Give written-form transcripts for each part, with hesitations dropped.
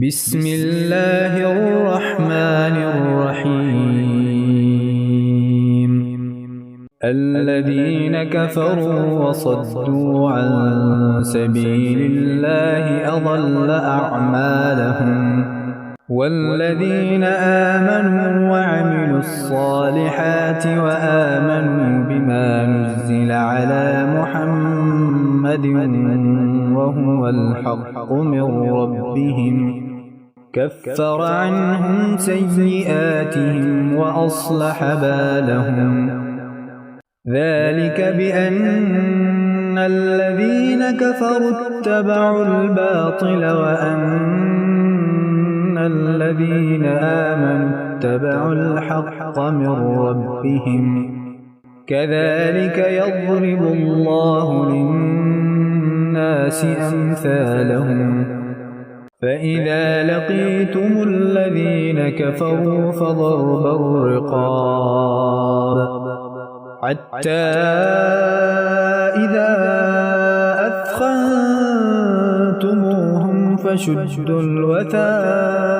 بسم الله الرحمن الرحيم. الذين كفروا وصدوا عن سبيل الله أضل أعمالهم والذين آمنوا وعملوا الصالحات وآمنوا بما نزل على محمد وهو الحق من ربهم كفر عنهم سيئاتهم وأصلح بالهم ذلك بأن الذين كفروا اتبعوا الباطل وأن الذين آمنوا اتبعوا الحق من ربهم كذلك يضرب الله للناس أمثالهم فإذا لقيتم الذين كفروا فضرب الرقاب حتى إذا أثخنتموهم فشدوا الوثاق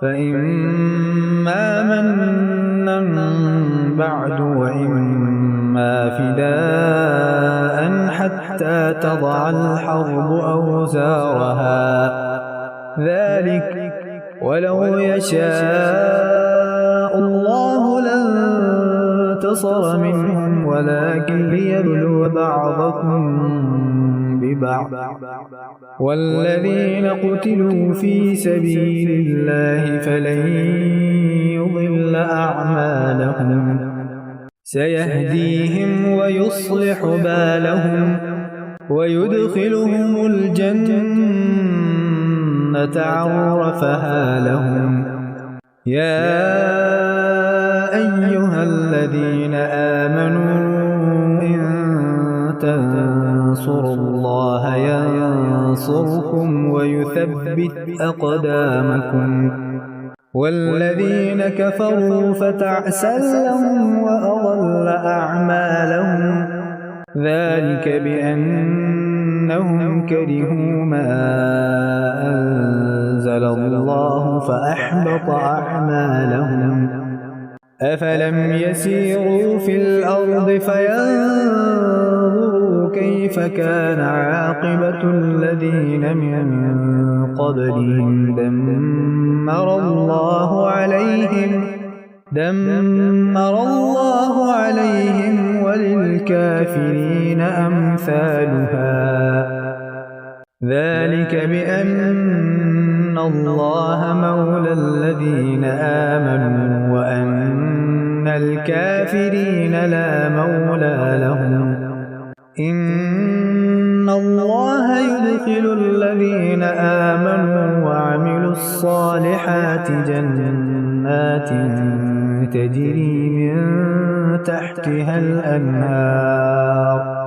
فإما منا بعد وإما فداء حتى تضع الحرب أوزارها ذلك ولو يشاء الله لانتصر منهم ولكن ليبلو بعضكم ببعض والذين قتلوا في سبيل الله فلن يضل أعمالهم سيهديهم ويصلح بالهم ويدخلهم الجنة عرفها لهم يا أيها الذين آمنوا إن تنصروا الله ينصركم ويثبت أقدامكم والذين كفروا فتعسا لهم وأضل أعمالهم ذلك بأنهم كرهوا ما أنزل الله فأحبط أعمالهم أفلم يسيروا في الأرض فينظروا كيف كان عاقبة الذين من قبلهم دمر الله عليهم وللكافرين أمثالها ذلك بأن الله مولى الذين آمنوا وأن الكافرين لا مولى لهم إن الله يدخل الذين آمنوا وعملوا الصالحات جنات تجري من تحتها الأنهار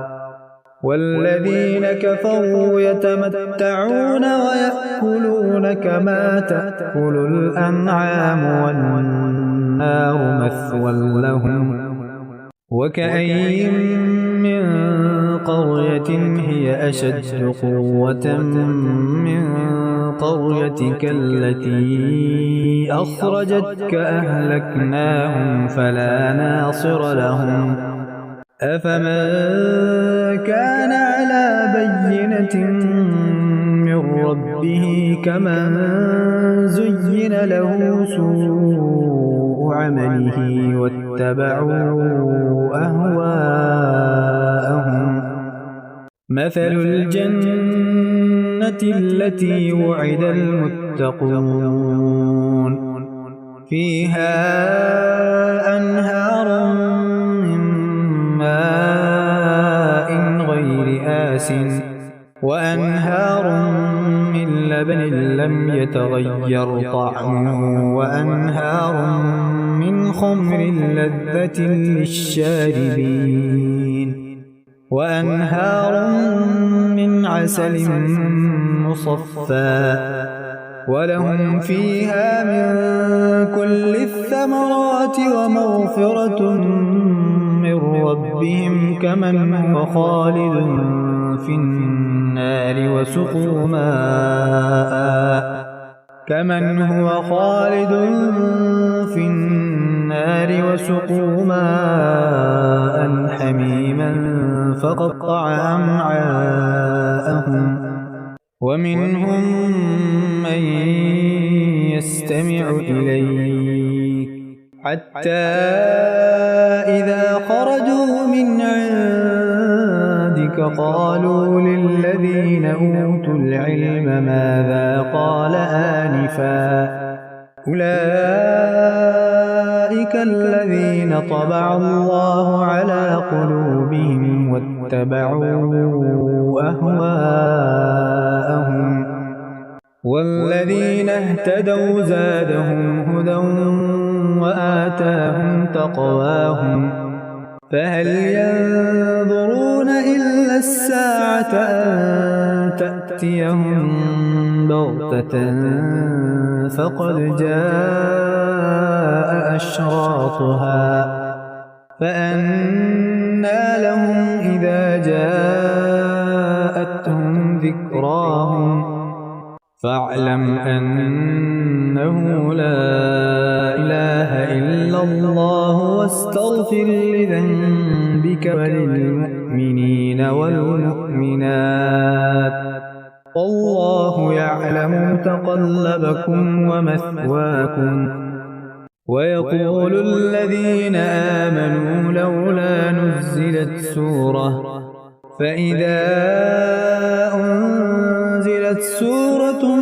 والذين كفروا يتمتعون ويأكلون كما تأكل الأنعام والنار مثوى لهم وكأين من قرية هي أشد قوة من قريتك التي أخرجتك أهلكناهم فلا ناصر لهم أفمن كان على بينة من ربه كمن زين له سوء عمله واتبعوا أهواءهم مثل الجنة التي وعد المتقون فيها أنهار من ماء غير آسٍ وأنهار من لبن لم يتغير طعمه وأنهار من خمر لذة للشاربين وأنهار من عسل مصفى ولهم فيها من كل الثمرات ومغفرة من ربهم كمن هو خالد في النار النار وسقوا ماء كمن هو خالد في النار وسقوا ماء حميما فقطع أمعاءهم ومنهم من يستمع إليك حتى إذا خرجوا من عندك قالوا للذين أوتوا العلم ماذا قال آنفا أولئك الذين طبع الله على قلوبهم واتبعوا أهواءهم والذين اهتدوا زادهم هدى وآتاهم تقواهم فهل ينظرون إلا الساعة أن تأتيهم بغتة فقد جاء أشراطها فأنى لهم إذا جاءتهم ذكراهم فاعلم أنه لا إله إلا الله واستغفر لذنبك وللمؤمنين والمؤمنات والله يعلم متقلبكم ومثواكم ويقول الذين آمنوا لولا نزلت سورة فإذا أنزلت سورة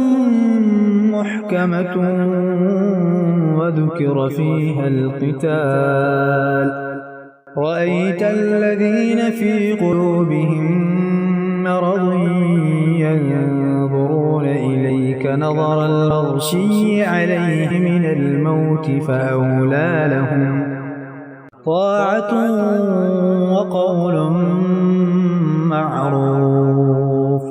محكمة وذكر فيها القتال رأيت الذين في قلوبهم مرض ينظرون إليك نظر المغشي عليه من الموت فأولى لهم طاعة وقول معروف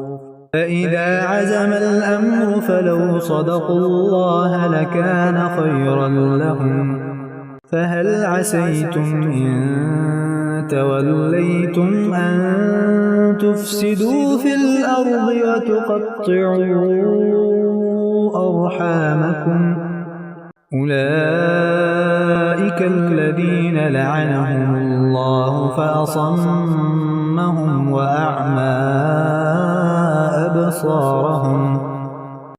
فإذا عزم الأمر فلو صدقوا الله لكان خيرا لهم فهل عسيتم إن توليتم أن تفسدوا في الأرض وتقطعوا أرحامكم أولئك الذين لعنهم الله فأصمهم وأعمى أبصارهم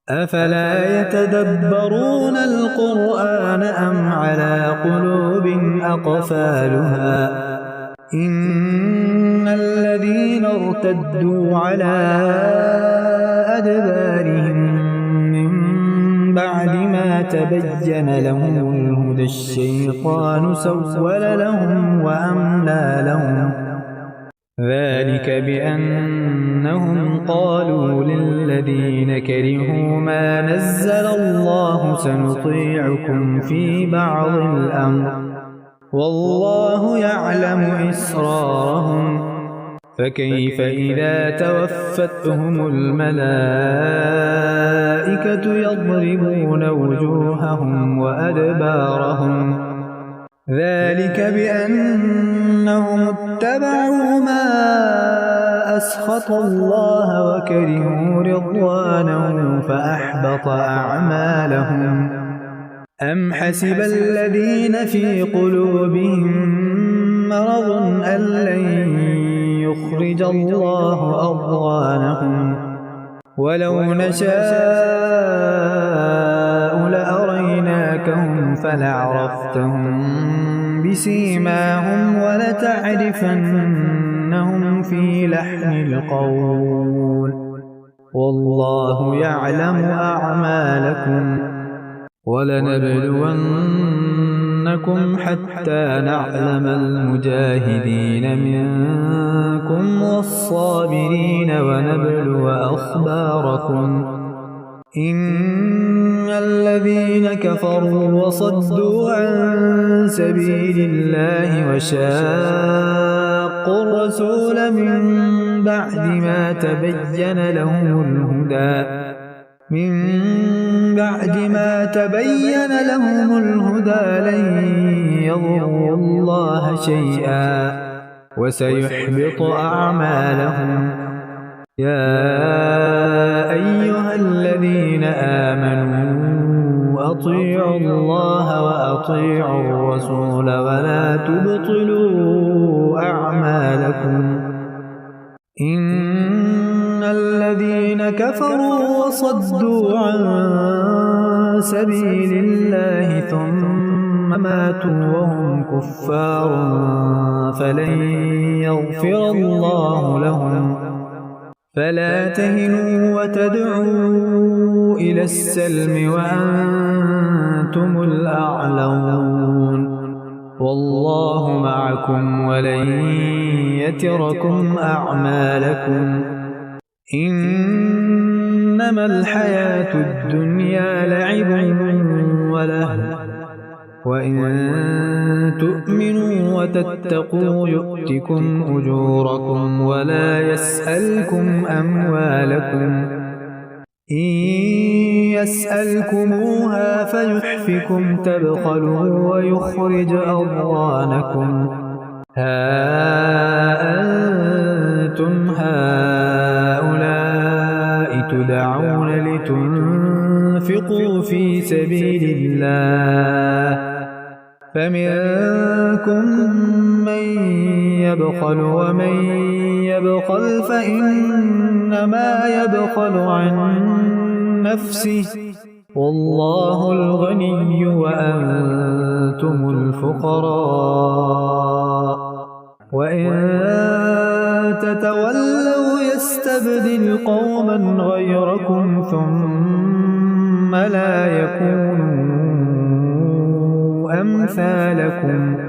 أفلا يتدبرون القرآن أم على قلوب أقفالها إن الذين ارتدوا على أدبارهم من بعد ما تبين لهم الهدى الشيطان سول لهم وأملى لهم ذلك بأنهم قالوا للذين كرهوا ما نزل الله سنطيعكم في بعض الأمر والله يعلم إسرارهم فكيف إذا توفتهم الملائكة يضربون وجوههم وأدبارهم ذلك بأنهم اتبعوا ما أسخط الله وكرهوا رضوانه فأحبط أعمالهم أم حسب الذين في قلوبهم مرض أن لن يخرج الله أضغانهم ولو نشاء لأريناكهم فلعرفتهم بسيماهم ولتعرفنهم في لحن القول والله يعلم أعمالكم ولنبلونكم حتى نعلم المجاهدين منكم والصابرين ونبلو أخباركم إن الذين كفروا وصدوا عن سبيل الله وشاقوا الرسول من بعد ما تبين لهم الهدى لن يضروا الله شيئا وسيحبط أعمالهم يا أيها الذين آمنوا أطيعوا الله وأطيعوا الرسول ولا تبطلوا أعمالكم إن الذين كفروا وصدوا عن سبيل الله ثم ماتوا وهم كفار فلن يغفر الله لهم فلا تهنوا وتدعوا إلى السلم وأنتم الأعلون والله معكم ولن يتركم أعمالكم إنما الحياة الدنيا لعب ولهو وإن تؤمنوا وتتقوا يؤتكم أجوركم ولا يسألكم أموالكم إن يسألكموها فيحفكم تبخلوا ويخرج أضغانكم ها أنتم هؤلاء تدعون لتنفقوا في سبيل الله فمنكم من يبخل ومن يبخل فإنما يبخل عن نفسه والله الغني وأنتم الفقراء وإن تتولوا يستبدل قوما غيركم ثم لا يكونوا أمثالكم